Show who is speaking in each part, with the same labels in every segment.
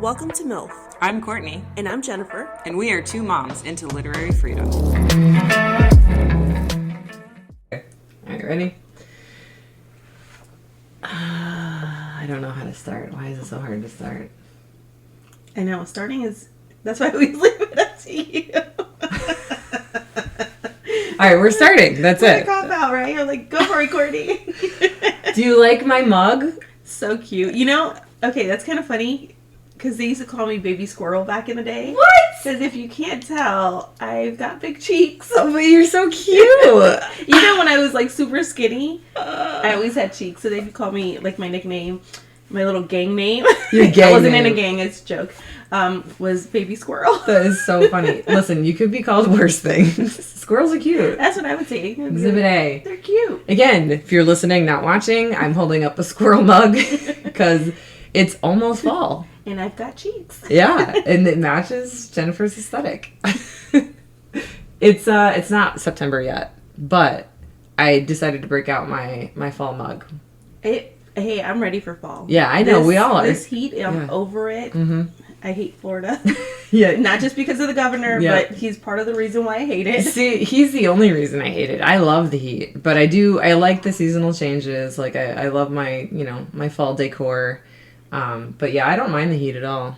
Speaker 1: Welcome to MILF.
Speaker 2: I'm Courtney.
Speaker 1: And I'm Jennifer.
Speaker 2: And we are two moms into literary freedom.
Speaker 3: Okay. All right, ready? I don't know how to start. Why is it so hard to start?
Speaker 1: I know, starting is... That's why we leave it up to you.
Speaker 3: All right, we're starting. That's it.
Speaker 1: Cop out, right? You're like, go for it, Courtney.
Speaker 3: Do you like my mug?
Speaker 1: So cute. You know, okay, that's kind of funny. Because they used to call me Baby Squirrel back in the day.
Speaker 3: What?
Speaker 1: Because if you can't tell, I've got big cheeks.
Speaker 3: Oh, but you're so cute.
Speaker 1: You know, when I was like super skinny, I always had cheeks. So they'd call me, like, my nickname, my little gang name.
Speaker 3: Your gang
Speaker 1: I wasn't
Speaker 3: name.
Speaker 1: in a gang, it's a joke. Was Baby Squirrel.
Speaker 3: That is so funny. Listen, you could be called worse things. Squirrels are cute.
Speaker 1: That's what I would say.
Speaker 3: Exhibit A.
Speaker 1: They're cute.
Speaker 3: Again, if you're listening, not watching, I'm holding up a squirrel mug because it's almost fall.
Speaker 1: And I've got cheeks.
Speaker 3: Yeah, and it matches Jennifer's aesthetic. It's not September yet, but I decided to break out my fall mug.
Speaker 1: Hey, I'm ready for fall.
Speaker 3: Yeah, I know, we all are.
Speaker 1: This heat, I'm over it.
Speaker 3: Mm-hmm.
Speaker 1: I hate Florida.
Speaker 3: Yeah.
Speaker 1: Not just because of the governor,
Speaker 3: Yeah.
Speaker 1: but he's part of the reason why I hate it.
Speaker 3: See, he's the only reason I hate it. I love the heat, but I like the seasonal changes. Like, I love my fall decor. But yeah, I don't mind the heat at all.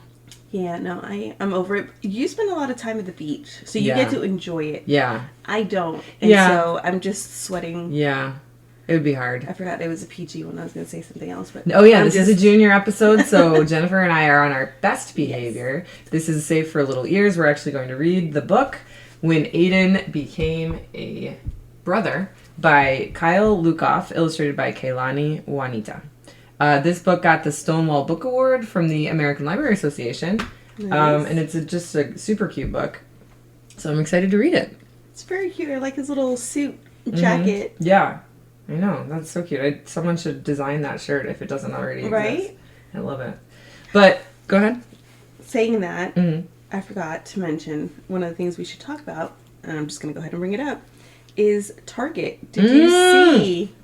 Speaker 1: Yeah, no, I'm over it. You spend a lot of time at the beach, so you
Speaker 3: Yeah.
Speaker 1: get to enjoy it.
Speaker 3: Yeah.
Speaker 1: I don't. And
Speaker 3: Yeah.
Speaker 1: so I'm just sweating.
Speaker 3: Yeah. It would be hard.
Speaker 1: I forgot it was a PG when I was going to say something else. But
Speaker 3: Oh yeah, this is a junior episode, so Jennifer and I are on our best behavior. Yes. This is safe for little ears. We're actually going to read the book When Aidan Became a Brother by Kyle Lukoff, illustrated by Kailani Juanita. This book got the Stonewall Book Award from the American Library Association.
Speaker 1: Nice.
Speaker 3: And it's just a super cute book. So I'm excited to read it.
Speaker 1: It's very cute. I like his little suit jacket.
Speaker 3: Mm-hmm. Yeah. I know. That's so cute. Someone should design that shirt if it doesn't already exist.
Speaker 1: Right?
Speaker 3: I love it. But, go ahead.
Speaker 1: Saying that,
Speaker 3: Mm-hmm.
Speaker 1: I forgot to mention one of the things we should talk about, and I'm just going to go ahead and bring it up, is Target. Did you see?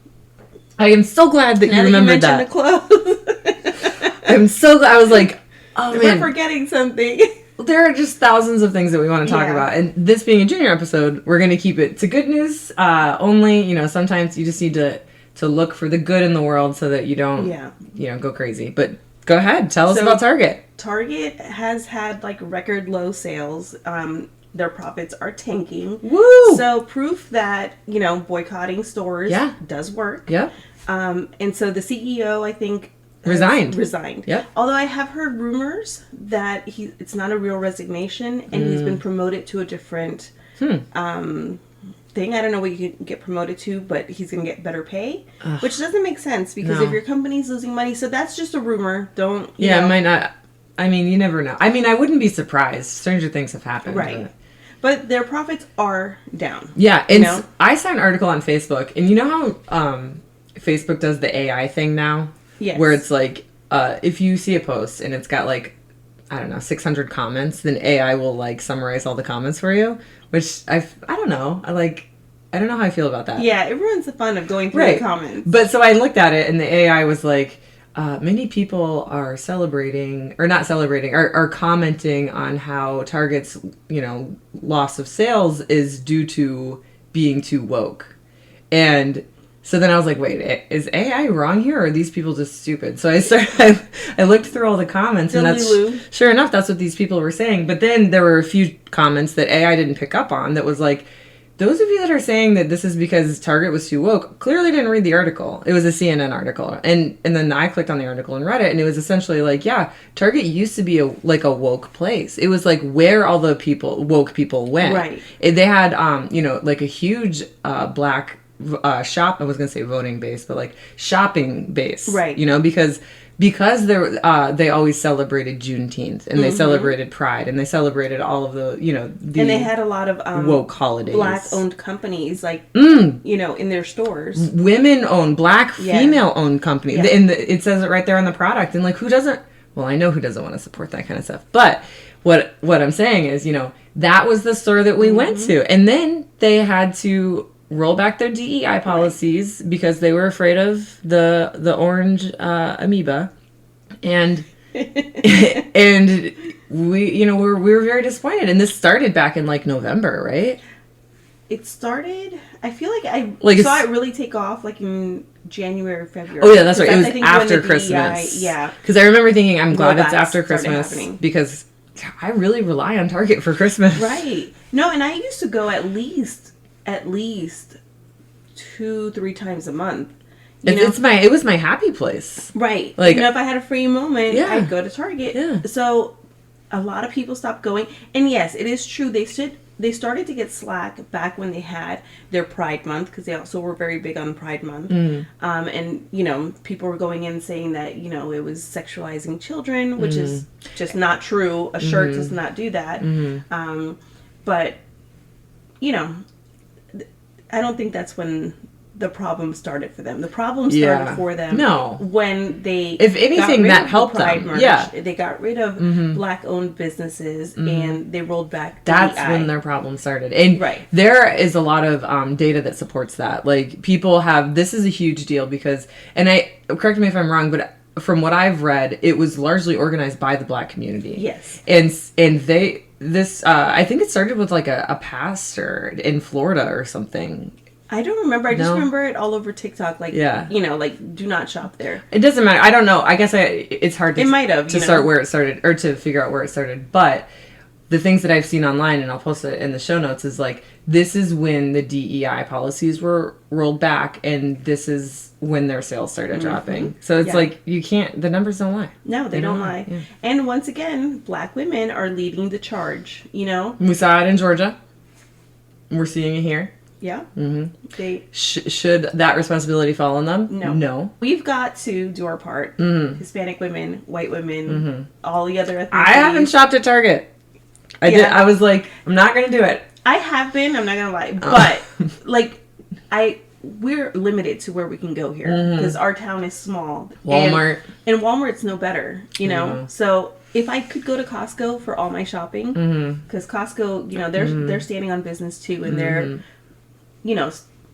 Speaker 3: I am so glad that you remembered that.
Speaker 1: The clothes.
Speaker 3: I'm so glad. I was like, oh man.
Speaker 1: We're forgetting something.
Speaker 3: There are just thousands of things that we want to talk
Speaker 1: Yeah.
Speaker 3: about. And this being a junior episode, we're going to keep it to good news only. Sometimes you just need to look for the good in the world so that you don't, go crazy. But go ahead. Tell us about Target.
Speaker 1: Target has had like record low sales. Their profits are tanking.
Speaker 3: Woo!
Speaker 1: So proof that, boycotting stores does work.
Speaker 3: Yep.
Speaker 1: And so the CEO, I think,
Speaker 3: Resigned. Yep.
Speaker 1: Although I have heard rumors that it's not a real resignation and he's been promoted to a different thing. I don't know what you can get promoted to, but he's going to get better pay, which doesn't make sense because if your company's losing money, so that's just a rumor. Don't.
Speaker 3: It might not. I mean, you never know. I mean, I wouldn't be surprised. Stranger things have happened.
Speaker 1: Right. But their profits are down.
Speaker 3: Yeah. And I saw an article on Facebook, and you know how Facebook does the AI thing now?
Speaker 1: Yes.
Speaker 3: Where it's like, if you see a post and it's got like, I don't know, 600 comments, then AI will like summarize all the comments for you, which I don't know. I don't know how I feel about that.
Speaker 1: Yeah, it ruins the fun of going through the comments.
Speaker 3: But so I looked at it and the AI was like, many people are celebrating, or not celebrating, are commenting on how Target's, loss of sales is due to being too woke. And so then I was like, wait, is AI wrong here, or are these people just stupid? So I looked through all the comments, and sure enough, that's what these people were saying. But then there were a few comments that AI didn't pick up on that was like, those of you that are saying that this is because Target was too woke clearly didn't read the article. It was a CNN article. And then I clicked on the article and read it, and it was essentially like, yeah, Target used to be a woke place. It was like where all the woke people went.
Speaker 1: Right.
Speaker 3: They had, like a huge black shop. I was going to say voting base, but like shopping base.
Speaker 1: Right.
Speaker 3: Because they always celebrated Juneteenth, and they celebrated Pride, and they celebrated all of the and
Speaker 1: they had a lot of
Speaker 3: woke holidays,
Speaker 1: black-owned companies, like in their stores.
Speaker 3: Women-owned, black, female-owned companies, and it says it right there on the product. And like, who doesn't? Well, I know who doesn't want to support that kind of stuff. But what I'm saying is, that was the store that we went to, and then they had to roll back their DEI policies because they were afraid of the orange amoeba. And And we were very disappointed. And this started back in like November, right?
Speaker 1: It started. I feel like I saw it really take off like in January, February.
Speaker 3: Oh yeah, that's right. It was
Speaker 1: I think
Speaker 3: after
Speaker 1: when the
Speaker 3: Christmas.
Speaker 1: DEI, yeah.
Speaker 3: Because I remember thinking, I'm glad it's after
Speaker 1: started
Speaker 3: Christmas
Speaker 1: happening.
Speaker 3: because I really rely on Target for Christmas.
Speaker 1: Right. No, and I used to go at least 2-3 times a month.
Speaker 3: It was my happy place.
Speaker 1: Right.
Speaker 3: Like,
Speaker 1: if I had a free moment,
Speaker 3: yeah.
Speaker 1: I'd go to Target. Yeah. So a lot of people stopped going. And yes, it is true. They started to get slack back when they had their Pride Month, because they also were very big on Pride Month. And, people were going in saying that, it was sexualizing children, which is just not true. A shirt does not do that. But, I don't think that's when the problem started for them. The problem started for them when they,
Speaker 3: if anything, that helped them.
Speaker 1: Merch.
Speaker 3: Yeah,
Speaker 1: they got rid of Black-owned businesses and they rolled back.
Speaker 3: That's when their problem started, and there is a lot of data that supports that. Like, people have, this is a huge deal because, and correct me if I'm wrong, but from what I've read, it was largely organized by the Black community.
Speaker 1: Yes,
Speaker 3: and I think it started with like a pastor in Florida or something.
Speaker 1: I don't remember. I just remember it all over TikTok. Like, like, do not shop there.
Speaker 3: It doesn't matter. I don't know. I guess it's hard to, start where it started, or to figure out where it started. But the things that I've seen online, and I'll post it in the show notes, is like, this is when the DEI policies were rolled back, and this is when their sales started dropping. So it's like, you can't, the numbers don't lie.
Speaker 1: No, they don't lie. Yeah. And once again, Black women are leading the charge,
Speaker 3: We saw it in Georgia. We're seeing it here.
Speaker 1: Yeah.
Speaker 3: They should that responsibility fall on them? No.
Speaker 1: We've got to do our part. Hispanic women, white women, all the other ethnicities.
Speaker 3: I haven't shopped at Target. I was like, I'm not going to do it.
Speaker 1: I have been. I'm not going to lie. But, we're limited to where we can go here because our town is small.
Speaker 3: Walmart.
Speaker 1: And Walmart's no better, So if I could go to Costco for all my shopping, because Costco, they're standing on business too, and they're,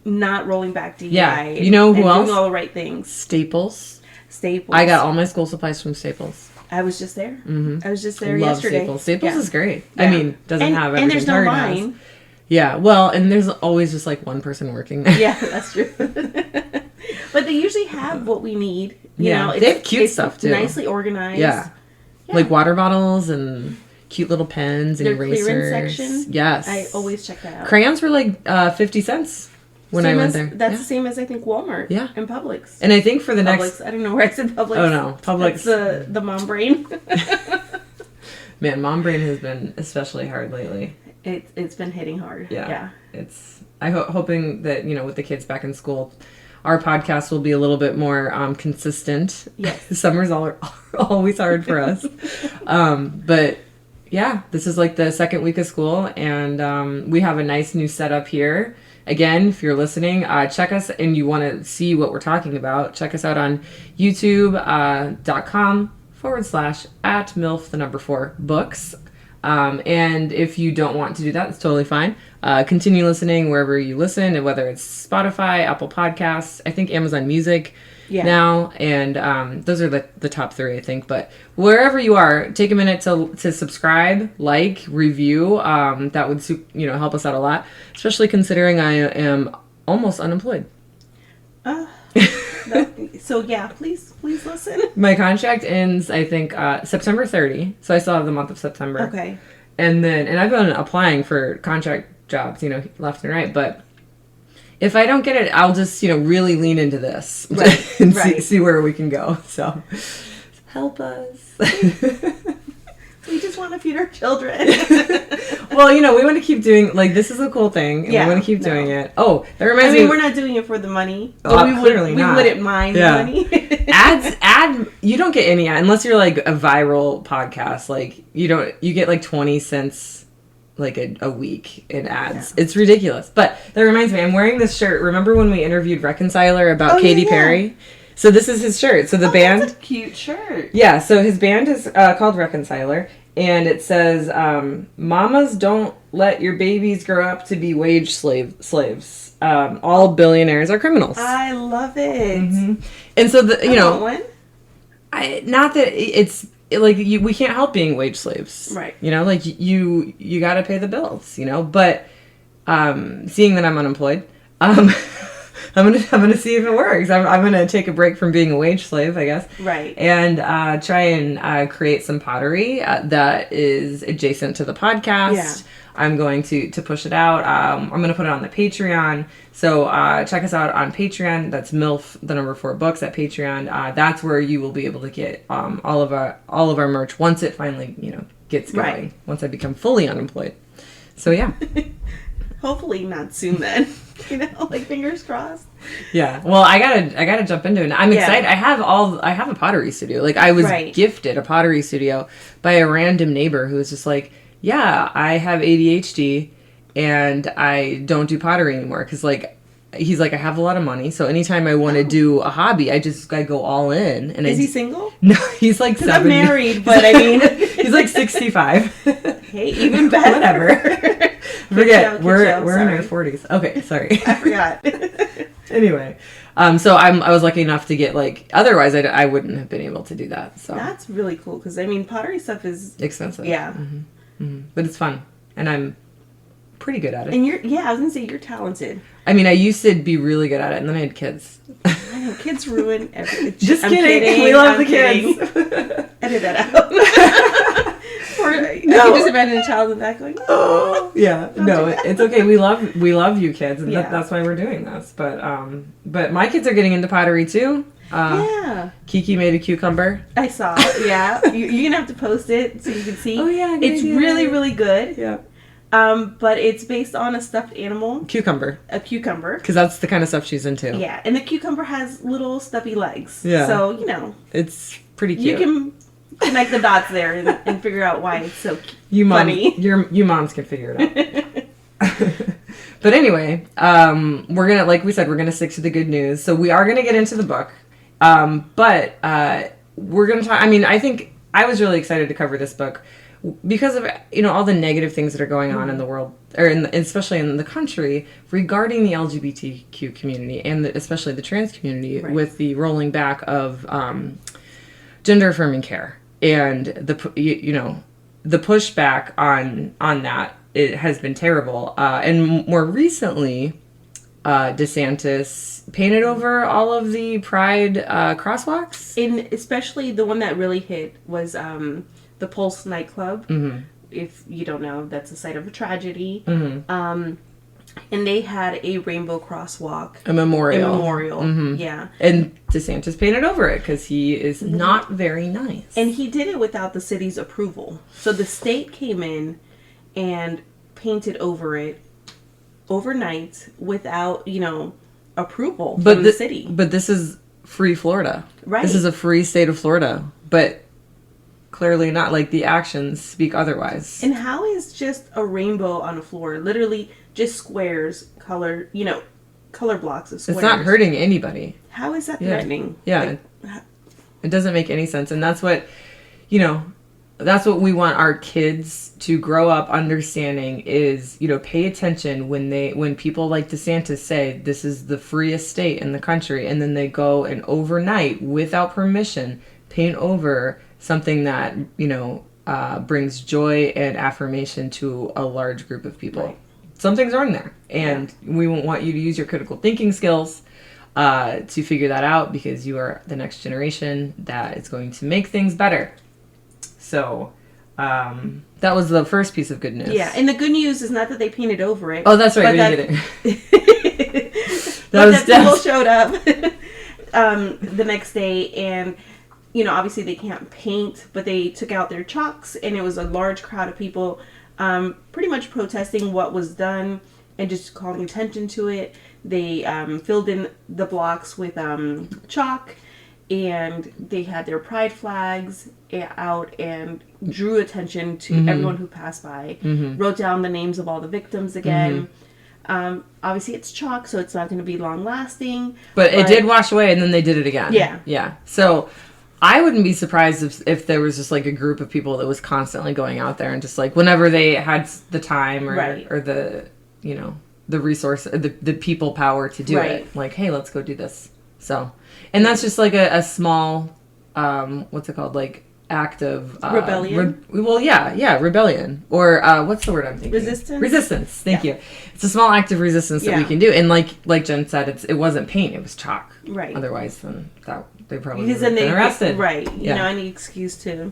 Speaker 1: not rolling back DEI.
Speaker 3: Yeah. You know who else?
Speaker 1: Doing all the right things.
Speaker 3: Staples.
Speaker 1: I
Speaker 3: got all my school supplies from Staples.
Speaker 1: I was just there. I was just there
Speaker 3: Love
Speaker 1: yesterday.
Speaker 3: Staples. Staples is great. Yeah. I mean, doesn't have everything.
Speaker 1: And there's no line.
Speaker 3: Yeah, well, and there's always just like one person working there.
Speaker 1: Yeah, that's true. But they usually have what we need. You know,
Speaker 3: they have cute stuff too.
Speaker 1: Nicely organized.
Speaker 3: Yeah. Like water bottles and cute little pens and erasers.
Speaker 1: Clearance section.
Speaker 3: Yes.
Speaker 1: I always check that out.
Speaker 3: Crayons were like 50 cents when I went there.
Speaker 1: That's the same as I think Walmart.
Speaker 3: Yeah.
Speaker 1: And Publix.
Speaker 3: And I think for the
Speaker 1: Publix, I don't know where I said Publix.
Speaker 3: Oh no, Publix.
Speaker 1: That's the mom brain.
Speaker 3: Man, mom brain has been especially hard lately.
Speaker 1: It's been hitting hard. Yeah.
Speaker 3: It's hoping that, with the kids back in school, our podcast will be a little bit more consistent.
Speaker 1: Yes.
Speaker 3: Summers are always hard for us. But yeah, this is like the second week of school, and we have a nice new setup here. Again, if you're listening, check us, and you want to see what we're talking about, check us out on youtube.com/@MILF4books. And if you don't want to do that, it's totally fine. Continue listening wherever you listen, and whether it's Spotify, Apple Podcasts, I think Amazon Music now, and those are the top 3, I think. But wherever you are, take a minute to subscribe, like, review. That would help us out a lot, especially considering I am almost unemployed.
Speaker 1: So yeah, please listen.
Speaker 3: My contract ends, I think, September 30. So I still have the month of September.
Speaker 1: Okay.
Speaker 3: And I've been applying for contract jobs, left and right. But if I don't get it, I'll just, really lean into this and see where we can go. So help us.
Speaker 1: We just want to feed our children.
Speaker 3: Well, we want to keep doing, this is a cool thing, and we want to keep doing it. Oh, that reminds me.
Speaker 1: We're not doing it for the money.
Speaker 3: But we
Speaker 1: wouldn't mind the money.
Speaker 3: You don't get any ad, unless you're like a viral podcast. You get 20 cents a week in ads. Yeah. It's ridiculous. But that reminds me, I'm wearing this shirt. Remember when we interviewed Reconciler about Katy Perry? So this is his shirt. So the band.
Speaker 1: That's a cute shirt.
Speaker 3: Yeah. So his band is called Reconciler, and it says, "Mamas, don't let your babies grow up to be wage slaves. All billionaires are criminals."
Speaker 1: I love it.
Speaker 3: Mm-hmm. And so I want one. Not that we can't help being wage slaves.
Speaker 1: Right.
Speaker 3: You know, like you got to pay the bills, you know, but seeing that I'm unemployed, I'm gonna see if it works. I'm gonna take a break from being a wage slave, I guess.
Speaker 1: Right.
Speaker 3: And try and create some pottery that is adjacent to the podcast.
Speaker 1: Yeah.
Speaker 3: I'm going to push it out. I'm gonna put it on the Patreon. So check us out on Patreon. That's MILF the number 4 books at Patreon. That's where you will be able to get all of our merch once it finally gets going.
Speaker 1: Right.
Speaker 3: Once I become fully unemployed. So yeah.
Speaker 1: Hopefully not soon then. Like fingers crossed.
Speaker 3: Yeah. Well, I gotta jump into it. I'm excited. I have a pottery studio. Like I was gifted a pottery studio by a random neighbor who was just like, yeah, I have ADHD and I don't do pottery anymore. Cause like, he's like, I have a lot of money. So anytime I want to do a hobby, I go all in. And
Speaker 1: is he single?
Speaker 3: No, he's like 70.
Speaker 1: I'm married, but I mean,
Speaker 3: he's like 65.
Speaker 1: Hey, even better.
Speaker 3: Whatever. Forget we're in our 40s. Okay, sorry.
Speaker 1: I forgot.
Speaker 3: Anyway, so I was lucky enough to get like. Otherwise, I wouldn't have been able to do that. So
Speaker 1: that's really cool because I mean, pottery stuff is
Speaker 3: expensive.
Speaker 1: Yeah,
Speaker 3: but it's fun, and I'm pretty good at it.
Speaker 1: And I was gonna say you're talented.
Speaker 3: I mean, I used to be really good at it, and then I had kids.
Speaker 1: I know kids ruin everything.
Speaker 3: Just kidding. We love the kids.
Speaker 1: Edit that out. I can just imagine a child in the back going, "Oh,
Speaker 3: yeah, no, it's okay. We love you kids, and
Speaker 1: Yeah.
Speaker 3: that's why we're doing this. But my kids are getting into pottery too.
Speaker 1: Yeah,
Speaker 3: Kiki made a cucumber.
Speaker 1: I saw. Yeah, you're gonna have to post it so you can see.
Speaker 3: Oh yeah,
Speaker 1: it's really really good.
Speaker 3: Yeah.
Speaker 1: But it's based on a stuffed animal.
Speaker 3: Cucumber.
Speaker 1: A cucumber.
Speaker 3: Because that's the kind of stuff she's into.
Speaker 1: Yeah, and the cucumber has little stubby legs.
Speaker 3: Yeah.
Speaker 1: So
Speaker 3: it's pretty cute.
Speaker 1: You can connect the dots there and figure out why it's so
Speaker 3: funny. You moms can figure it out. But anyway, we're gonna, like we said, we're gonna stick to the good news. So we are gonna get into the book, but we're gonna talk. I mean, I think I was really excited to cover this book because of all the negative things that are going on in the world, or especially in the country, regarding the LGBTQ community and especially the trans community, with the rolling back of gender affirming care. And the pushback on that, it has been terrible. And more recently, DeSantis painted over all of the Pride crosswalks.
Speaker 1: And especially the one that really hit was the Pulse nightclub. Mm-hmm. If you don't know, that's the site of a tragedy. Mm-hmm. And they had a rainbow crosswalk.
Speaker 3: A memorial.
Speaker 1: Mm-hmm. Yeah.
Speaker 3: And DeSantis painted over it because he is not very nice.
Speaker 1: And he did it without the city's approval. So the state came in and painted over it overnight without, approval from the city.
Speaker 3: But this is free Florida.
Speaker 1: Right.
Speaker 3: This is a free state of Florida. But clearly not. Like, the actions speak otherwise.
Speaker 1: And how is just a rainbow on a floor literally just squares, color blocks of squares?
Speaker 3: It's not hurting anybody.
Speaker 1: How is that threatening?
Speaker 3: Yeah. It doesn't make any sense. And that's what, that's what we want our kids to grow up understanding is, pay attention when people like DeSantis say this is the freest state in the country, and then they go and overnight, without permission, paint over something that, brings joy and affirmation to a large group of people. Right. Something's wrong there. And we want you to use your critical thinking skills to figure that out, because you are the next generation that is going to make things better. So that was the first piece of good news.
Speaker 1: Yeah, and the good news is not that they painted over it.
Speaker 3: Oh, that's right. We didn't get it.
Speaker 1: that people showed up the next day, and obviously they can't paint, but they took out their chalks, and it was a large crowd of people pretty much protesting what was done and just calling attention to it. They filled in the blocks with chalk, and they had their pride flags out and drew attention to everyone who passed by. Wrote down the names of all the victims again. Obviously it's chalk, so it's not going to be long lasting,
Speaker 3: but it did wash away, and then they did it again. Yeah. So I wouldn't be surprised if there was just like a group of people that was constantly going out there and just like whenever they had the time or the the resource, the people power to do it, like, hey, let's go do this. So, and that's just like a small what's it called, like act of
Speaker 1: rebellion.
Speaker 3: Rebellion, or what's the word I'm thinking? Resistance. Thank you. It's a small act of resistance that we can do, and like Jen said, it wasn't paint; it was chalk.
Speaker 1: Right.
Speaker 3: Otherwise, then they probably
Speaker 1: because
Speaker 3: would have been arrested.
Speaker 1: Right. You know, any excuse to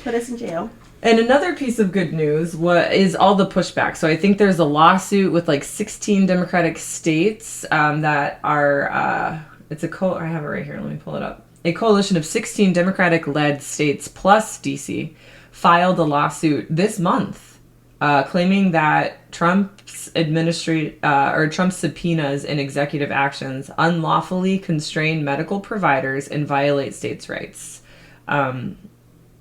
Speaker 1: put us in jail.
Speaker 3: And another piece of good news is all the pushback. So I think there's a lawsuit with like 16 Democratic states that are. I have it right here. Let me pull it up. A coalition of 16 Democratic-led states plus DC filed a lawsuit this month claiming that Trump's subpoenas and executive actions unlawfully constrain medical providers and violate states' rights.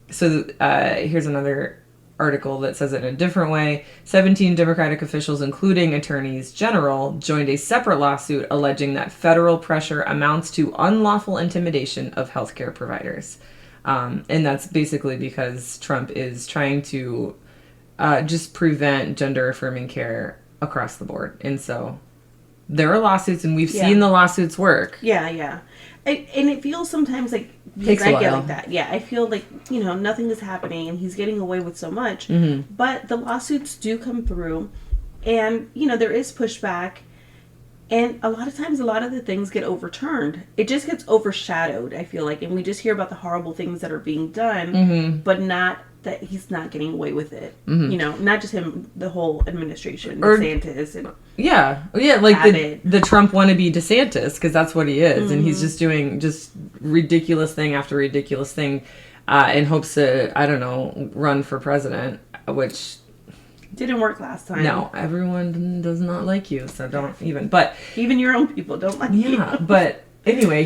Speaker 3: So here's another article that says it in a different way. 17 Democratic officials, including attorneys general, joined a separate lawsuit alleging that federal pressure amounts to unlawful intimidation of healthcare providers. And that's basically because Trump is trying to just prevent gender-affirming care across the board. And so there are lawsuits, and we've seen the lawsuits work.
Speaker 1: Yeah. And it feels sometimes like,
Speaker 3: Takes a while.
Speaker 1: get like that. Yeah, I feel like, nothing is happening and he's getting away with so much. But the lawsuits do come through and, there is pushback. And a lot of times, a lot of the things get overturned. It just gets overshadowed, I feel like. And we just hear about the horrible things that are being done, but not that he's not getting away with it. Not just him, the whole administration, DeSantis. And
Speaker 3: like the Trump wannabe DeSantis, because that's what he is. And he's just doing just ridiculous thing after ridiculous thing in hopes to, run for president, which...
Speaker 1: didn't work last time.
Speaker 3: No, everyone does not like you, so don't even. But
Speaker 1: even your own people don't like you.
Speaker 3: Yeah, but anyway,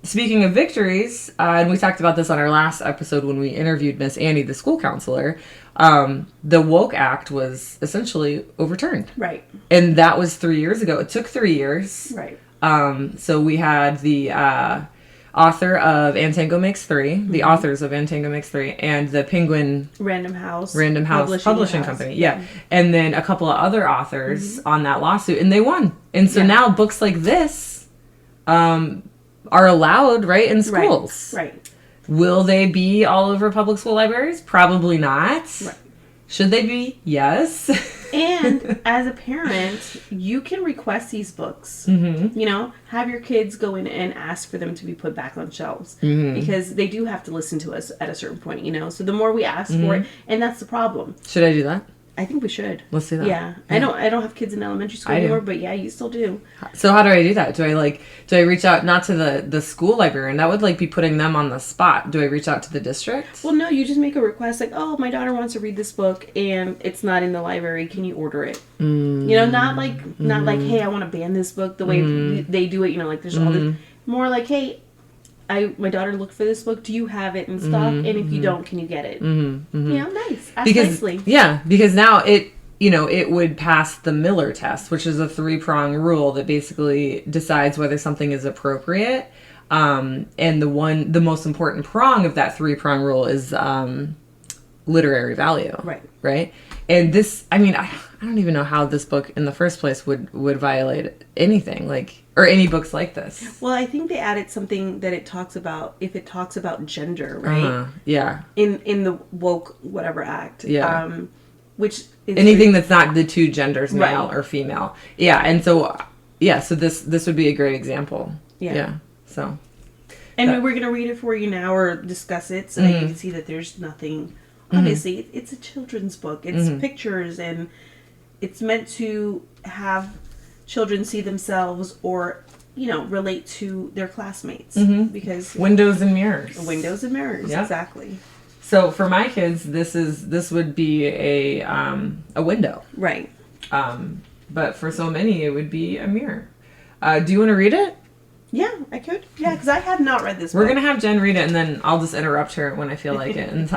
Speaker 3: speaking of victories, and we talked about this on our last episode when we interviewed Miss Annie, the school counselor. The Woke Act was essentially overturned. Right. And that was 3 years ago. It took 3 years. Right. So we had the author of Antango Makes Three, the authors of Antango Makes Three, and the Penguin
Speaker 1: Random House
Speaker 3: Publishing Company. Yeah. And then a couple of other authors on that lawsuit, and they won. And so now books like this are allowed, right, in schools. Right. Will they be all over public school libraries? Probably not. Right. Should they be? Yes.
Speaker 1: And as a parent, you can request these books. Have your kids go in and ask for them to be put back on shelves. Because they do have to listen to us at a certain point, So the more we ask for it, and that's the problem.
Speaker 3: Should I do that?
Speaker 1: I think we should.
Speaker 3: Let's do that.
Speaker 1: Yeah. I don't have kids in elementary school anymore, but yeah, you still do.
Speaker 3: So how do I do that? Do I reach out not to the school librarian? That would be putting them on the spot. Do I reach out to the district?
Speaker 1: Well, no, you just make a request like, "Oh, my daughter wants to read this book and it's not in the library. Can you order it?" Not like, "Hey, I want to ban this book," the way they do it, there's all this, more like, "Hey, my daughter looked for this book. Do you have it in stock? And if you don't, can you get it?" Nice. Nicely.
Speaker 3: Yeah, because now it would pass the Miller test, which is a 3-prong rule that basically decides whether something is appropriate. And the most important prong of that 3-prong rule is literary value. Right. Right. And this, I don't even know how this book in the first place would violate anything or any books like this.
Speaker 1: Well, I think they added something that it talks about gender, right?
Speaker 3: Yeah.
Speaker 1: In the woke whatever act.
Speaker 3: Yeah.
Speaker 1: Which is
Speaker 3: anything that's not the two genders, male or female. Yeah. And so so this would be a great example. Yeah. So.
Speaker 1: And we're gonna read it for you now or discuss it so that you can see that there's nothing. Obviously, it's a children's book. It's pictures, and it's meant to have children see themselves or, relate to their classmates. Because
Speaker 3: windows and mirrors.
Speaker 1: Windows and mirrors, exactly.
Speaker 3: So for my kids, this would be a window.
Speaker 1: Right.
Speaker 3: But for so many, it would be a mirror. Do you want to read it?
Speaker 1: Yeah, I could. Yeah, because I have not read this book.
Speaker 3: We're going to have Jen read it, and then I'll just interrupt her when I feel like it. And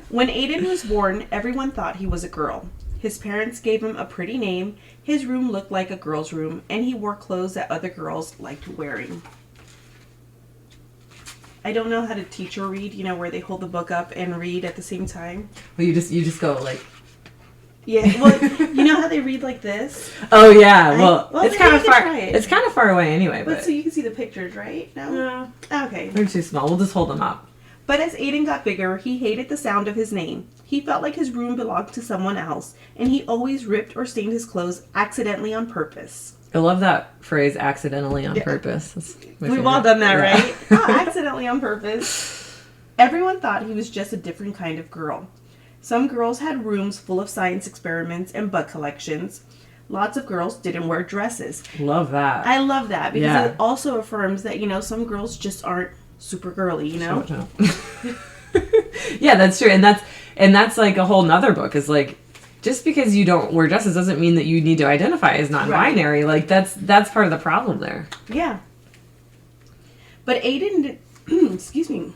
Speaker 1: When Aidan was born, everyone thought he was a girl. His parents gave him a pretty name, his room looked like a girl's room, and he wore clothes that other girls liked wearing. I don't know how to teach or read, where they hold the book up and read at the same time.
Speaker 3: Well, you just go
Speaker 1: Yeah, well, you know how they read like this?
Speaker 3: Oh yeah, well it's
Speaker 1: maybe
Speaker 3: kind
Speaker 1: you
Speaker 3: of
Speaker 1: can
Speaker 3: far.
Speaker 1: try it.
Speaker 3: It's kind of far away anyway.
Speaker 1: But so you can see the pictures, right? No? Okay.
Speaker 3: They're too small. We'll just hold them up.
Speaker 1: But as Aidan got bigger, he hated the sound of his name. He felt like his room belonged to someone else, and he always ripped or stained his clothes accidentally on purpose.
Speaker 3: I love that phrase, accidentally on purpose. That's my
Speaker 1: We've
Speaker 3: favorite.
Speaker 1: all done that,
Speaker 3: Yeah.
Speaker 1: right? Oh, accidentally on purpose. Everyone thought he was just a different kind of girl. Some girls had rooms full of science experiments and bug collections. Lots of girls didn't wear dresses.
Speaker 3: Love that.
Speaker 1: I love that because
Speaker 3: Yeah.
Speaker 1: it also affirms that, some girls just aren't super girly,
Speaker 3: No. Yeah, that's true. And that's like a whole nother book is like, just because you don't wear dresses doesn't mean that you need to identify as non-binary. Right. Like that's part of the problem there.
Speaker 1: Yeah. But Aidan, excuse me.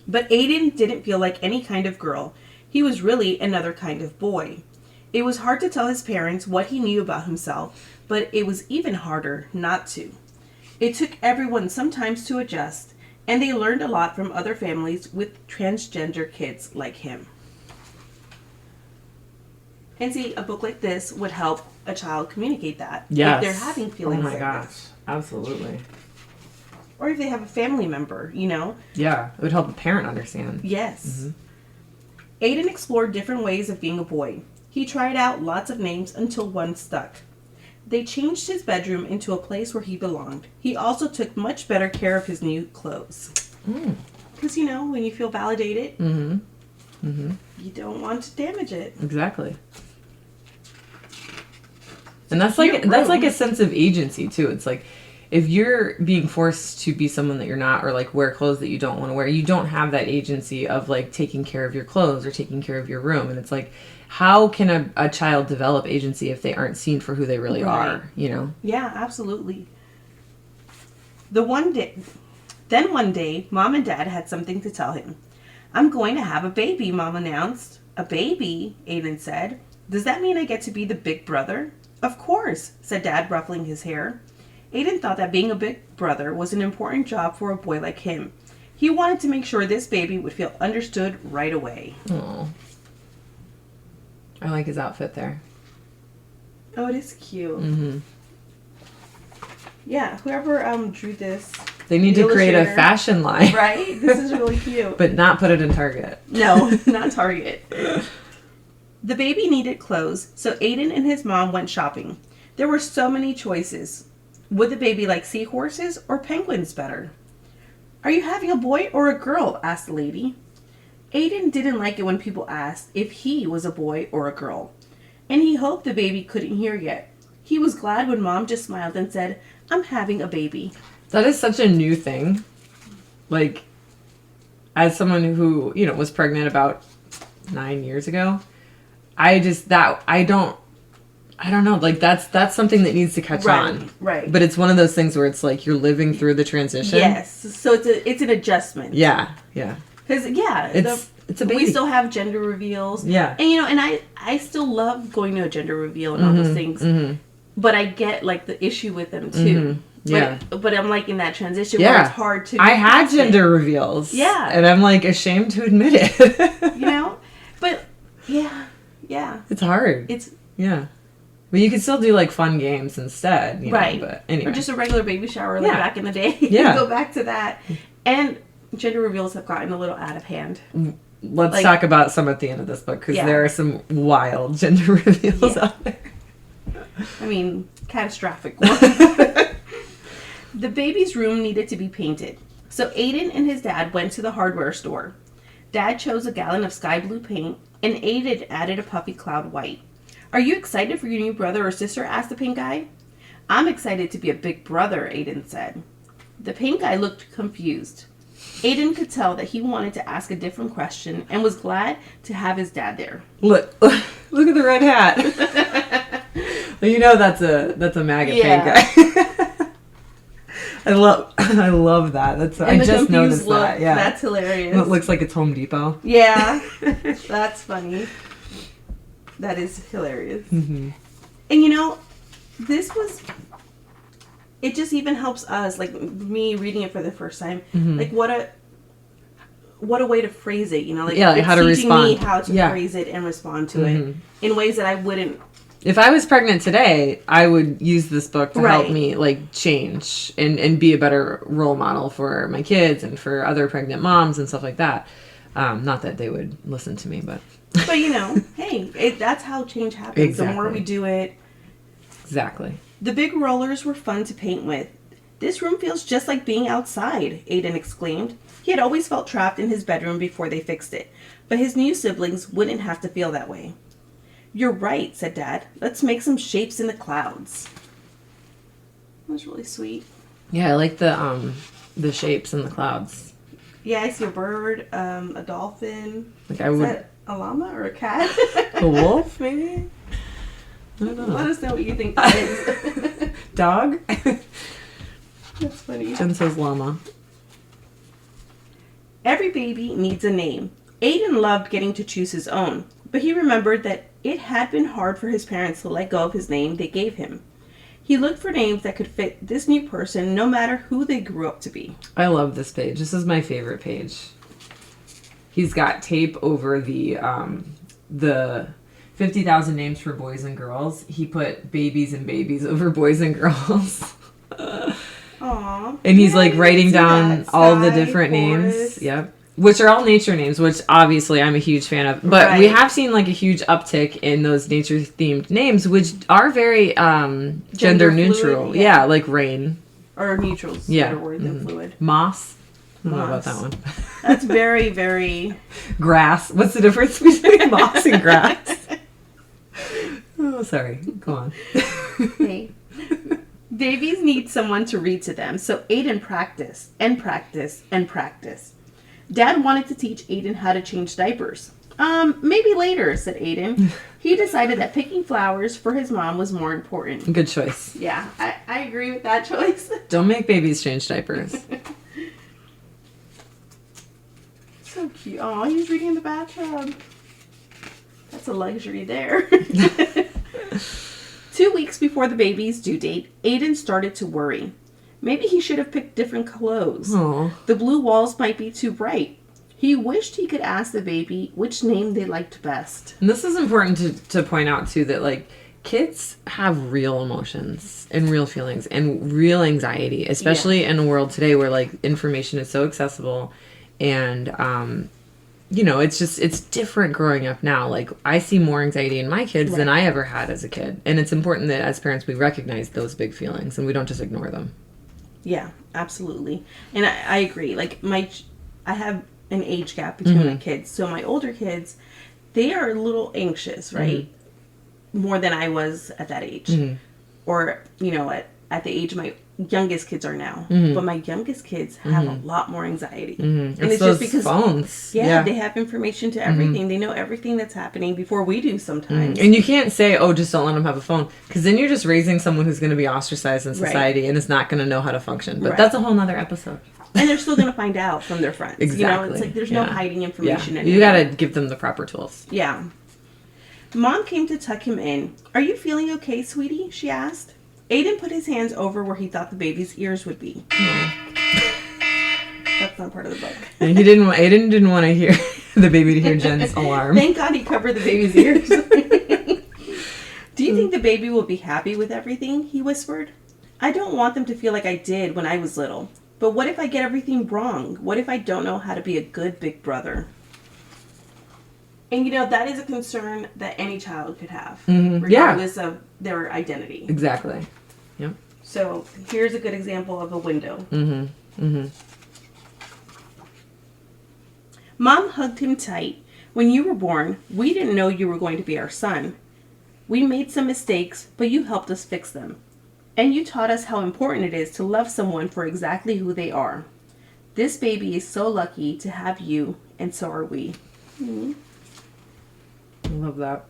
Speaker 1: But Aidan didn't feel like any kind of girl. He was really another kind of boy. It was hard to tell his parents what he knew about himself, but it was even harder not to. It took everyone some time to adjust, and they learned a lot from other families with transgender kids like him. And see, a book like this would help a child communicate that.
Speaker 3: Yes.
Speaker 1: If they're having feelings
Speaker 3: like
Speaker 1: like
Speaker 3: gosh.
Speaker 1: this.
Speaker 3: Absolutely.
Speaker 1: Or if they have a family member,
Speaker 3: Yeah, it would help a parent understand.
Speaker 1: Yes.
Speaker 3: Mm-hmm.
Speaker 1: Aidan explored different ways of being a boy. He tried out lots of names until one stuck. They changed his bedroom into a place where he belonged. He also took much better care of his new clothes. Because, when you feel validated, you don't want to damage it.
Speaker 3: Exactly. And that's like a sense of agency too. It's like if you're being forced to be someone that you're not, or like wear clothes that you don't want to wear, you don't have that agency of like taking care of your clothes or taking care of your room. And it's like, how can a child develop agency if they aren't seen for who they really are,
Speaker 1: Yeah, absolutely. One day, Mom and Dad had something to tell him. "I'm going to have a baby," Mom announced. "A baby?" Aidan said. "Does that mean I get to be the big brother?" "Of course," said Dad, ruffling his hair. Aidan thought that being a big brother was an important job for a boy like him. He wanted to make sure this baby would feel understood right away.
Speaker 3: Oh, I like his outfit there.
Speaker 1: Oh, it is cute.
Speaker 3: Mm-hmm.
Speaker 1: Yeah, whoever drew this.
Speaker 3: They need to create a fashion line.
Speaker 1: Right? This is really cute.
Speaker 3: But not put it in Target.
Speaker 1: No, not Target. The baby needed clothes, so Aidan and his mom went shopping. There were so many choices. Would the baby like seahorses or penguins better? "Are you having a boy or a girl?" asked the lady. Aidan didn't like it when people asked if he was a boy or a girl, and he hoped the baby couldn't hear yet. He was glad when Mom just smiled and said, "I'm having a baby."
Speaker 3: That is such a new thing. Like, as someone who, was pregnant about 9 years ago, I don't know. Like, that's something that needs to catch on.
Speaker 1: Right.
Speaker 3: But it's one of those things where it's like you're living through the transition.
Speaker 1: Yes. So it's an adjustment.
Speaker 3: Yeah.
Speaker 1: Because,
Speaker 3: It's a baby.
Speaker 1: we still have gender reveals.
Speaker 3: Yeah.
Speaker 1: And, and I still love going to a gender reveal and all those things.
Speaker 3: Mm-hmm.
Speaker 1: But I get, like, the issue with them, too.
Speaker 3: Yeah.
Speaker 1: But I'm, like, in that transition where it's hard to...
Speaker 3: I had gender reveals.
Speaker 1: Yeah.
Speaker 3: And I'm, like, ashamed to admit it.
Speaker 1: But, yeah.
Speaker 3: It's hard. Yeah. But you could still do, like, fun games instead.
Speaker 1: Right.
Speaker 3: But anyway.
Speaker 1: Or just a regular baby shower, like, back in the day.
Speaker 3: Yeah.
Speaker 1: Go back to that. And gender reveals have gotten a little out of hand.
Speaker 3: Let's talk about some at the end of this book, because there are some wild gender reveals out there.
Speaker 1: I mean, catastrophic one. The baby's room needed to be painted. So Aidan and his dad went to the hardware store. Dad chose a gallon of sky blue paint, and Aidan added a puffy cloud white. "Are you excited for your new brother or sister?" asked the paint guy. "I'm excited to be a big brother," Aidan said. The paint guy looked confused. Aidan could tell that he wanted to ask a different question and was glad to have his dad there.
Speaker 3: Look at the red hat. Well, that's a MAGA paint guy. I love that. I just noticed that. Yeah,
Speaker 1: that's hilarious.
Speaker 3: It looks like it's Home Depot.
Speaker 1: Yeah, that's funny. That is hilarious.
Speaker 3: Mm-hmm.
Speaker 1: And this was. It just even helps us, like me reading it for the first time.
Speaker 3: Mm-hmm.
Speaker 1: Like what a way to phrase it, like
Speaker 3: like how to
Speaker 1: teaching
Speaker 3: respond.
Speaker 1: me how to phrase it and respond to it in ways that I wouldn't.
Speaker 3: If I was pregnant today, I would use this book to help me like change and be a better role model for my kids and for other pregnant moms and stuff like that. Not that they would listen to me, but hey, that's how change happens. Exactly.
Speaker 1: The more we do it.
Speaker 3: Exactly.
Speaker 1: The big rollers were fun to paint with. This room feels just like being outside, Aidan exclaimed. He had always felt trapped in his bedroom before they fixed it, but his new siblings wouldn't have to feel that way. You're right, said Dad. Let's make some shapes in the clouds. That was really sweet.
Speaker 3: Yeah, I like the shapes in the clouds.
Speaker 1: Yeah, I see a bird, a dolphin.
Speaker 3: Like
Speaker 1: Is that a llama or a cat?
Speaker 3: A wolf, maybe? I don't know.
Speaker 1: Let us know what you think that is.
Speaker 3: Dog?
Speaker 1: That's funny.
Speaker 3: Jen says llama.
Speaker 1: Every baby needs a name. Aidan loved getting to choose his own, but he remembered that it had been hard for his parents to let go of his name they gave him. He looked for names that could fit this new person no matter who they grew up to be.
Speaker 3: I love this page. This is my favorite page. He's got tape over the 50,000 names for boys and girls. He put babies and babies over boys and girls.
Speaker 1: Aww.
Speaker 3: And he's like writing down all the different names. Yep. Which are all nature names, which obviously I'm a huge fan of. But we have seen like a huge uptick in those nature themed names, which are very gender neutral.
Speaker 1: Fluid,
Speaker 3: yeah, like rain.
Speaker 1: Or neutral's a better word than fluid.
Speaker 3: Moss. I don't know about that one.
Speaker 1: That's very, very...
Speaker 3: Grass. What's the difference between moss and grass? Oh, sorry. Go on.
Speaker 1: Hey. Babies need someone to read to them, so Aidan practiced and practiced and practiced. Dad wanted to teach Aidan how to change diapers. Maybe later, said Aidan. He decided that picking flowers for his mom was more important.
Speaker 3: Good choice.
Speaker 1: Yeah, I agree with that choice.
Speaker 3: Don't make babies change diapers.
Speaker 1: So cute. Oh, he's reading in the bathtub. That's a luxury there. 2 weeks before the baby's due date, Aidan started to worry. Maybe he should have picked different clothes.
Speaker 3: Aww.
Speaker 1: The blue walls might be too bright. He wished he could ask the baby which name they liked best.
Speaker 3: And this is important to point out, too, that, like, kids have real emotions and real feelings and real anxiety, especially in a world today where, like, information is so accessible and, it's different growing up now. Like, I see more anxiety in my kids than I ever had as a kid. And it's important that as parents we recognize those big feelings and we don't just ignore them.
Speaker 1: Yeah, absolutely. And I agree. Like, I have an age gap between my kids. So my older kids, they are a little anxious, right? More than I was at that age. Or, at the age my youngest kids are now. But my youngest kids have a lot more anxiety. And it's just because
Speaker 3: phones.
Speaker 1: Yeah, they have information to everything. They know everything that's happening before we do sometimes.
Speaker 3: And you can't say, oh, just don't let them have a phone. Because then you're just raising someone who's going to be ostracized in society and is not going to know how to function. But that's a whole nother episode.
Speaker 1: And they're still going to find out from their friends.
Speaker 3: Exactly.
Speaker 1: It's like there's no hiding information anymore.
Speaker 3: You got to give them the proper tools.
Speaker 1: Yeah. Mom came to tuck him in. Are you feeling okay, sweetie? She asked. Aidan put his hands over where he thought the baby's ears would be. That's not part of the book.
Speaker 3: And Aidan didn't want to hear the baby to hear Jen's alarm.
Speaker 1: Thank God he covered the baby's ears. Do you think the baby will be happy with everything? He whispered. I don't want them to feel like I did when I was little. But what if I get everything wrong? What if I don't know how to be a good big brother? And that is a concern that any child could have, regardless of their identity.
Speaker 3: Exactly. Yep.
Speaker 1: So here's a good example of a window. Mom hugged him tight. When you were born, we didn't know you were going to be our son. We made some mistakes, but you helped us fix them. And you taught us how important it is to love someone for exactly who they are. This baby is so lucky to have you, and so are we.
Speaker 3: I love that.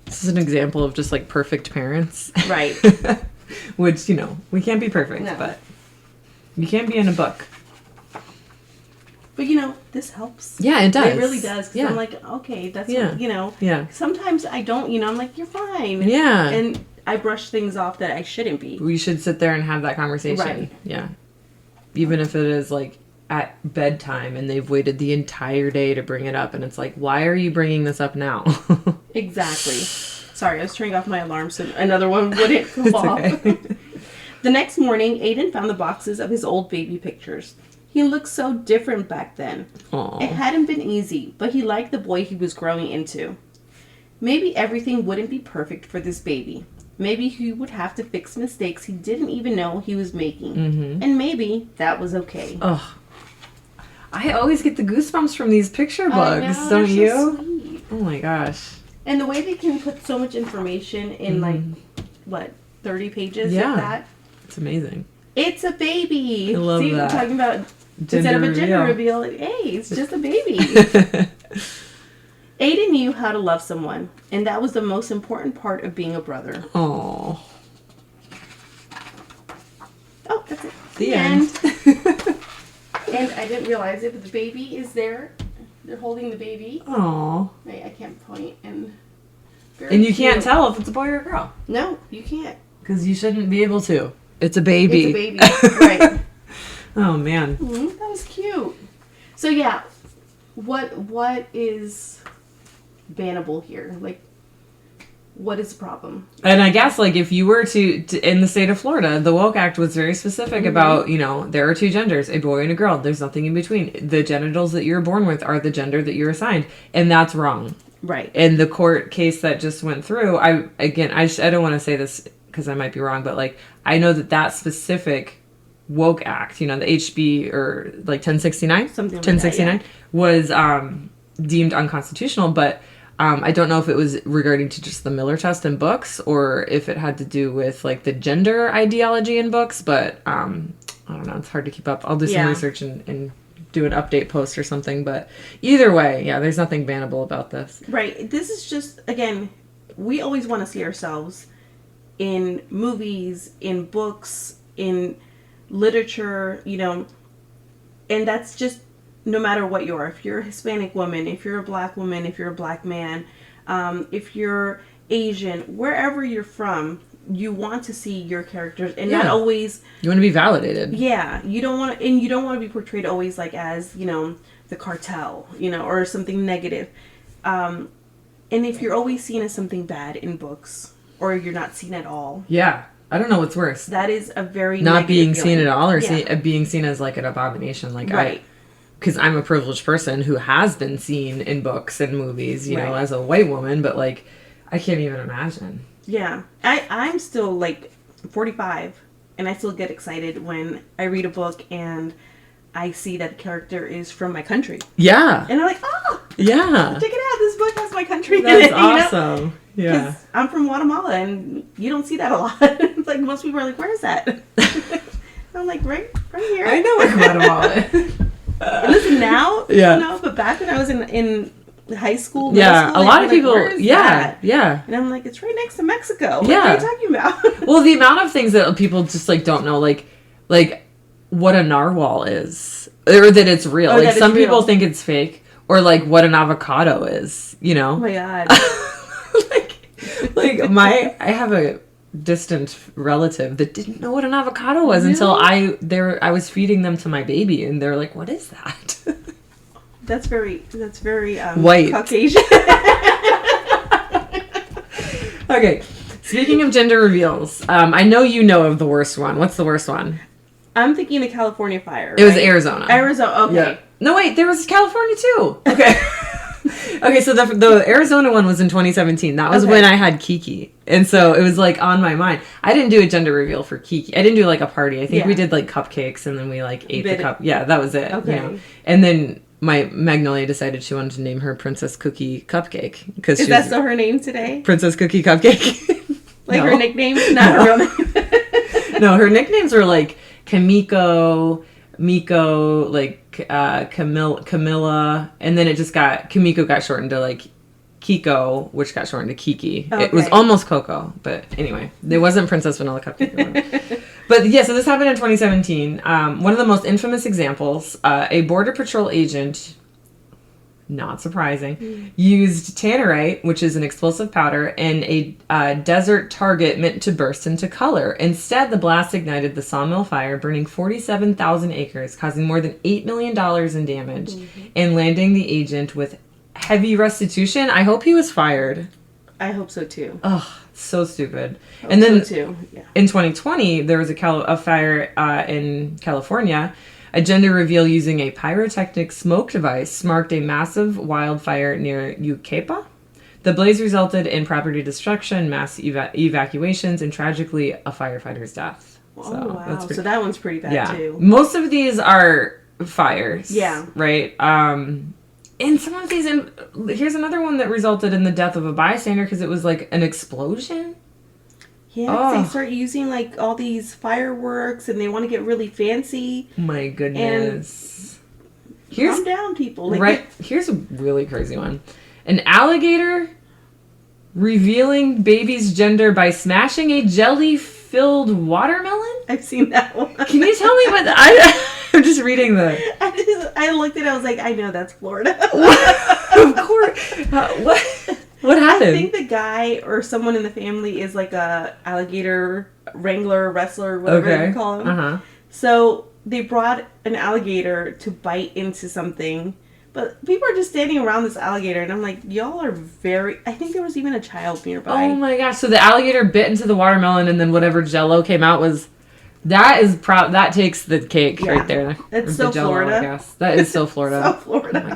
Speaker 3: This is an example of just like perfect parents.
Speaker 1: Right.
Speaker 3: Which, we can't be perfect, but you can be in a book.
Speaker 1: But this helps.
Speaker 3: Yeah, it does.
Speaker 1: It really does. Because I'm like, okay, that's what,
Speaker 3: Yeah.
Speaker 1: Sometimes I don't, I'm like, you're fine.
Speaker 3: Yeah.
Speaker 1: And I brush things off that I shouldn't be.
Speaker 3: We should sit there and have that conversation.
Speaker 1: Right.
Speaker 3: Yeah. Even if it is like at bedtime and they've waited the entire day to bring it up, and it's like, why are you bringing this up now?
Speaker 1: Exactly. Sorry, I was turning off my alarm so another one wouldn't go off.
Speaker 3: Okay.
Speaker 1: The next morning, Aidan found the boxes of his old baby pictures. He looked so different back then.
Speaker 3: Aww.
Speaker 1: It hadn't been easy, but he liked the boy he was growing into. Maybe everything wouldn't be perfect for this baby. Maybe he would have to fix mistakes he didn't even know he was making.
Speaker 3: Mm-hmm.
Speaker 1: And maybe that was okay.
Speaker 3: Oh, I always get the goosebumps from these picture books,
Speaker 1: know,
Speaker 3: don't
Speaker 1: they're
Speaker 3: you?
Speaker 1: so sweet.
Speaker 3: Oh my gosh.
Speaker 1: And the way they can put so much information in, like, what, 30 pages?
Speaker 3: Yeah.
Speaker 1: Like that?
Speaker 3: It's amazing.
Speaker 1: It's a baby.
Speaker 3: I love
Speaker 1: See,
Speaker 3: that.
Speaker 1: we're talking about, instead of a gender reveal, like, hey, it's just a baby. Aidan knew how to love someone, and that was the most important part of being a brother.
Speaker 3: Oh.
Speaker 1: Oh, that's it.
Speaker 3: The end.
Speaker 1: And I didn't realize it, but the baby is there. They're holding the baby.
Speaker 3: Oh.
Speaker 1: Wait, I can't point. And
Speaker 3: you can't tell if it's a boy or a girl.
Speaker 1: No, you can't.
Speaker 3: Because you shouldn't be able to. It's a baby.
Speaker 1: It's a baby. Right.
Speaker 3: Oh, man.
Speaker 1: Mm-hmm. That was cute. So, yeah. What is bannable here? Like, what is the problem?
Speaker 3: And I guess, like, if you were to in the state of Florida, the Woke Act was very specific about, you know, there are two genders, a boy and a girl. There's nothing in between. The genitals that you're born with are the gender that you're assigned. And that's wrong.
Speaker 1: Right.
Speaker 3: And the court case that just went through, I don't want to say this because I might be wrong, but, like, I know that specific Woke Act, you know, the HB or, like, 1069?
Speaker 1: Something like
Speaker 3: 1069
Speaker 1: that, yeah.
Speaker 3: was deemed unconstitutional, but I don't know if it was regarding to just the Miller test in books or if it had to do with, like, the gender ideology in books, but I don't know. It's hard to keep up. I'll do some research and do an update post or something, but either way, yeah, there's nothing bannable about this.
Speaker 1: Right. This is just, again, we always want to see ourselves in movies, in books, in literature, you know, and that's just no matter what you are. If you're a Hispanic woman, if you're a black woman, if you're a black man, if you're Asian, wherever you're from, you want to see your characters and not always...
Speaker 3: You want to be validated.
Speaker 1: Yeah. You don't want to... And you don't want to be portrayed always like as, you know, the cartel, you know, or something negative. And if you're always seen as something bad in books, or you're not seen at all...
Speaker 3: Yeah. I don't know what's worse.
Speaker 1: That is a very
Speaker 3: not being
Speaker 1: feeling.
Speaker 3: seen at all or being seen as, like, an abomination. Like,
Speaker 1: right.
Speaker 3: Because I'm a privileged person who has been seen in books and movies, you know, as a white woman, but, like, I can't even imagine.
Speaker 1: Yeah. I'm still, like, 45, and I still get excited when I read a book and I see that the character is from my country.
Speaker 3: Yeah.
Speaker 1: And I'm like, oh!
Speaker 3: Yeah.
Speaker 1: Check it out, this book has my country
Speaker 3: That's
Speaker 1: in it.
Speaker 3: awesome.
Speaker 1: You know?
Speaker 3: Yeah.
Speaker 1: I'm from Guatemala, and you don't see that a lot. It's like, most people are like, where is that? I'm like, right here.
Speaker 3: I know where Guatemala is.
Speaker 1: Listen, now,
Speaker 3: yeah.
Speaker 1: you know, but back when I was in high school,
Speaker 3: yeah,
Speaker 1: school,
Speaker 3: a lot of people,
Speaker 1: that?
Speaker 3: yeah.
Speaker 1: And I'm like, it's right next to Mexico.
Speaker 3: Yeah.
Speaker 1: What are you talking about?
Speaker 3: Well, the amount of things that people just, like, don't know, like what a narwhal is, or that it's real. Like, some people think it's fake, or, like, what an avocado is, you know?
Speaker 1: Oh my God.
Speaker 3: I have a distant relative that didn't know what an avocado was until I was feeding them to my baby, and they're like, "What is that?"
Speaker 1: That's very
Speaker 3: white,
Speaker 1: Caucasian.
Speaker 3: Okay, speaking of gender reveals, I know you know of the worst one. What's the worst one?
Speaker 1: I'm thinking the California fire.
Speaker 3: It was Arizona.
Speaker 1: Okay.
Speaker 3: Yeah. No, wait, there was California too. Okay. Okay, so the Arizona one was in 2017. That was when I had Kiki. And so it was, like, on my mind. I didn't do a gender reveal for Kiki. I didn't do, like, a party. I think we did, like, cupcakes, and then we, like, ate the cup. Yeah, that was it.
Speaker 1: Okay.
Speaker 3: You know? And then my Magnolia decided she wanted to name her Princess Cookie Cupcake.
Speaker 1: Is that still her name today?
Speaker 3: Princess Cookie Cupcake.
Speaker 1: Like, her nickname? Not her real name?
Speaker 3: No, her nicknames were, like, Kamiko, Miko, like, Camilla, and then Kamiko got shortened to, like, Kiko, which got shortened to Kiki. Okay. It was almost Coco, but anyway, there wasn't Princess Vanilla Cupcake. But yeah, so this happened in 2017. One of the most infamous examples, a Border Patrol agent not surprising, used tannerite, which is an explosive powder, and a desert target meant to burst into color. Instead, the blast ignited the sawmill fire, burning 47,000 acres, causing more than $8 million in damage, and landing the agent with heavy restitution. I hope he was fired.
Speaker 1: I hope so too.
Speaker 3: Ugh, so stupid. And then
Speaker 1: so too. Yeah.
Speaker 3: In 2020, there was a fire in California. A gender reveal using a pyrotechnic smoke device marked a massive wildfire near Yucaipa. The blaze resulted in property destruction, mass evacuations, and tragically a firefighter's death.
Speaker 1: Oh, wow. So that one's pretty bad too.
Speaker 3: Most of these are fires.
Speaker 1: Yeah.
Speaker 3: Right? And some of these, here's another one that resulted in the death of a bystander because it was like an explosion.
Speaker 1: Yeah, they start using like all these fireworks and they want to get really fancy.
Speaker 3: My goodness.
Speaker 1: Calm down, people.
Speaker 3: Here's a really crazy one. An alligator revealing baby's gender by smashing a jelly-filled watermelon?
Speaker 1: I've seen that one.
Speaker 3: Can you tell me what... I'm just reading the...
Speaker 1: I looked at it, I was like, I know that's Florida.
Speaker 3: Of course. What happened?
Speaker 1: I think the guy or someone in the family is like a alligator wrangler, wrestler, whatever you call him. Uh-huh. So they brought an alligator to bite into something. But people are just standing around this alligator, and I'm like, y'all are very... I think there was even a child nearby.
Speaker 3: Oh my gosh. So the alligator bit into the watermelon, and then whatever Jell-O came out was... That takes the cake right there.
Speaker 1: That's so Jell-O, Florida.
Speaker 3: I guess. That is so Florida.
Speaker 1: So Florida.
Speaker 3: Oh my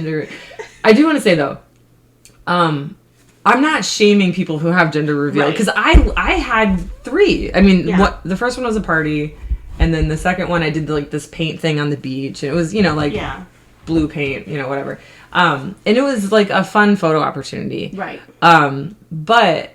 Speaker 3: god. I do want to say, though, I'm not shaming people who have gender reveal, because I had 3. I mean, the first one was a party... And then the second one, I did like this paint thing on the beach. And it was, blue paint, whatever. And it was like a fun photo opportunity.
Speaker 1: Right.
Speaker 3: But,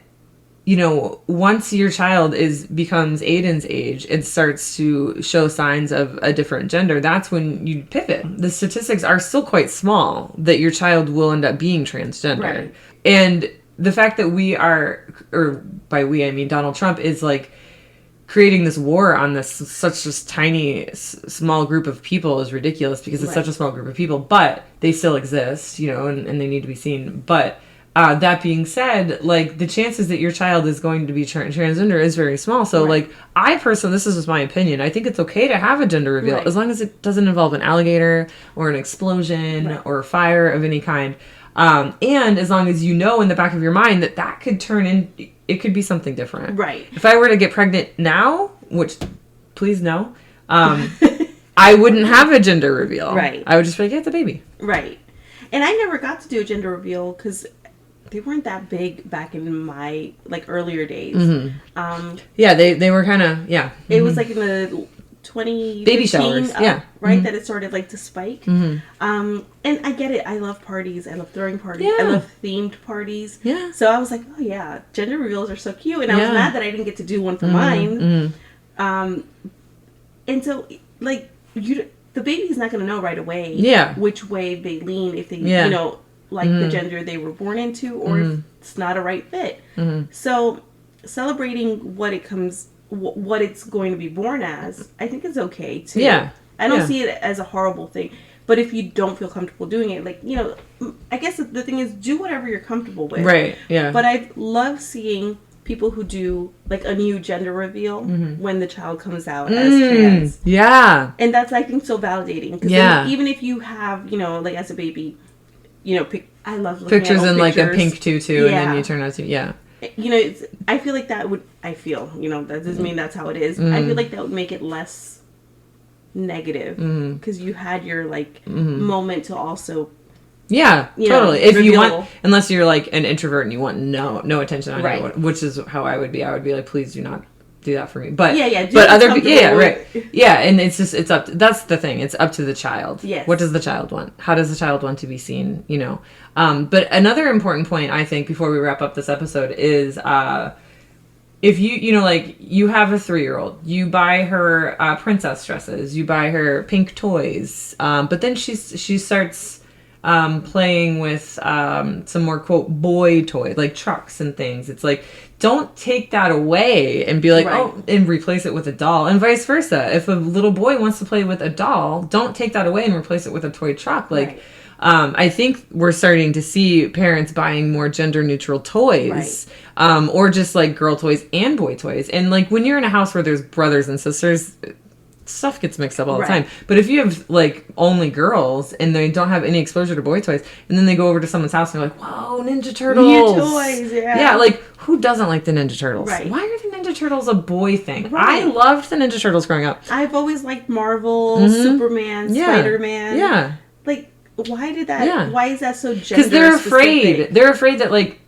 Speaker 3: once your child becomes Aidan's age and starts to show signs of a different gender, that's when you pivot. The statistics are still quite small that your child will end up being transgender. Right. And the fact that we are, or by we, I mean Donald Trump, is like, creating this war on such a tiny, small group of people is ridiculous because it's such a small group of people, but they still exist, and they need to be seen. But that being said, like, the chances that your child is going to be transgender is very small. So, like, I personally, this is just my opinion, I think it's okay to have a gender reveal as long as it doesn't involve an alligator or an explosion or fire of any kind. And as long as in the back of your mind that could turn in... It could be something different. Right. If I were to get pregnant now, which, please no, I wouldn't have a gender reveal. Right. I would just be like, yeah, it's a baby. Right.
Speaker 1: And I never got to do a gender reveal because they weren't that big back in my, earlier days.
Speaker 3: Mm-hmm. Yeah, they were kind of, yeah.
Speaker 1: Mm-hmm. It was, in the 2015,
Speaker 3: baby showers,
Speaker 1: right? Mm-hmm. That it started to spike. Mm-hmm. And I get it. I love parties. I love throwing parties. Yeah. I love themed parties. Yeah. So I was like, oh yeah, gender reveals are so cute. And I was mad that I didn't get to do one for mine. Mm-hmm. And so the baby's not going to know right away which way they lean if they the gender they were born into or if it's not a right fit. Mm-hmm. So celebrating what it's going to be born as, I think it's okay too. Yeah. I don't see it as a horrible thing. But if you don't feel comfortable doing it, I guess the thing is, do whatever you're comfortable with. Right, yeah. But I love seeing people who do, a new gender reveal when the child comes out as trans. Yeah. And that's, I think, so validating. Because even if you have, as a baby, I love looking
Speaker 3: pictures
Speaker 1: at
Speaker 3: in, pictures. A pink tutu, and then you turn out to,
Speaker 1: I feel like that would, that doesn't mean that's how it is. I feel like that would make it less negative because you had your moment to also totally if reveal. You want, unless you're an introvert and you want no attention on anyone, which is how I would be like, please do not do that for me. But but other right and it's up to, that's the thing, it's up to the child. Yes. What does the child want? How does the child want to be seen? But another important point, I think, before we wrap up this episode is if you you have a 3-year-old, you buy her princess dresses, you buy her pink toys, but then she starts
Speaker 3: playing with some more, quote, boy toys, like trucks and things. It's like, don't take that away and be like, oh, and replace it with a doll. And vice versa. If a little boy wants to play with a doll, don't take that away and replace it with a toy truck. Like, I think we're starting to see parents buying more gender neutral toys, or just like girl toys and boy toys. And like when you're in a house where there's brothers and sisters, stuff gets mixed up all the time. But if you have like only girls and they don't have any exposure to boy toys, and then they go over to someone's house and they're like, whoa, Ninja Turtles.
Speaker 1: New toys,
Speaker 3: yeah. Like who doesn't like the Ninja Turtles? Why are the Ninja Turtles a boy thing? I loved the Ninja Turtles growing up.
Speaker 1: I've always liked Marvel, Superman, Spider-Man.
Speaker 3: Yeah.
Speaker 1: Like, why did that? Why is that so gender
Speaker 3: Because they're afraid. They're afraid that like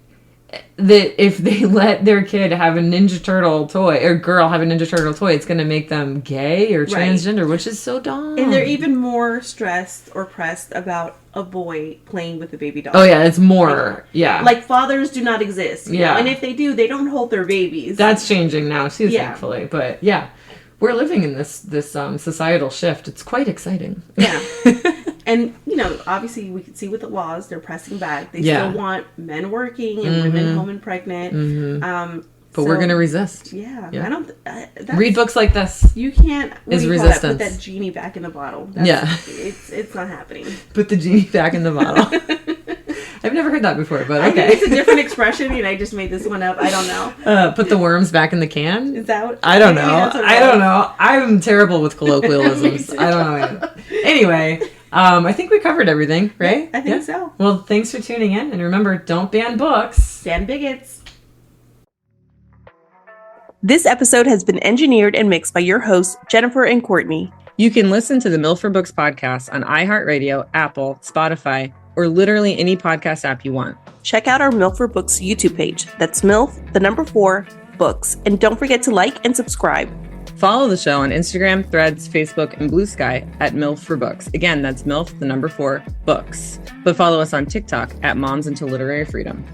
Speaker 3: that if they let their kid have a Ninja Turtle toy or girl have a Ninja Turtle toy, it's going to make them gay or transgender, which is so dumb.
Speaker 1: And they're even more stressed or pressed about a boy playing with a baby doll.
Speaker 3: Oh yeah, it's more
Speaker 1: like fathers do not exist. You know? And if they do, they don't hold their babies.
Speaker 3: That's changing now too, thankfully. But yeah, we're living in this societal shift. It's quite exciting.
Speaker 1: Yeah. And, you know, obviously we can see with the laws, they're pressing back. They still want men working and women home and pregnant.
Speaker 3: But we're going to resist.
Speaker 1: Yeah. I don't...
Speaker 3: read books like this.
Speaker 1: You can't...
Speaker 3: Is resistance.
Speaker 1: Put that genie back in the bottle. It's not happening.
Speaker 3: Put the genie back in the bottle. I've never heard that before, but okay.
Speaker 1: I think it's a different expression, and I just made this one up. I don't know.
Speaker 3: Put the worms back in the can?
Speaker 1: Is that what...
Speaker 3: I don't know. I don't know. I'm terrible with colloquialisms. I don't know. Anyway... I think we covered everything, right?
Speaker 1: Yeah, I think so.
Speaker 3: Well, thanks for tuning in. And remember, don't ban books.
Speaker 1: Ban bigots. This episode has been engineered and mixed by your hosts, Jennifer and Courtney.
Speaker 2: You can listen to the MILF for Books podcast on iHeartRadio, Apple, Spotify, or literally any podcast app you want.
Speaker 1: Check out our MILF for Books YouTube page. That's MILF, 4, Books. And don't forget to like and subscribe.
Speaker 2: Follow the show on Instagram, Threads, Facebook, and Blue Sky at MILF for Books. Again, that's MILF, 4, Books. But follow us on TikTok at Moms Into Literary Freedom.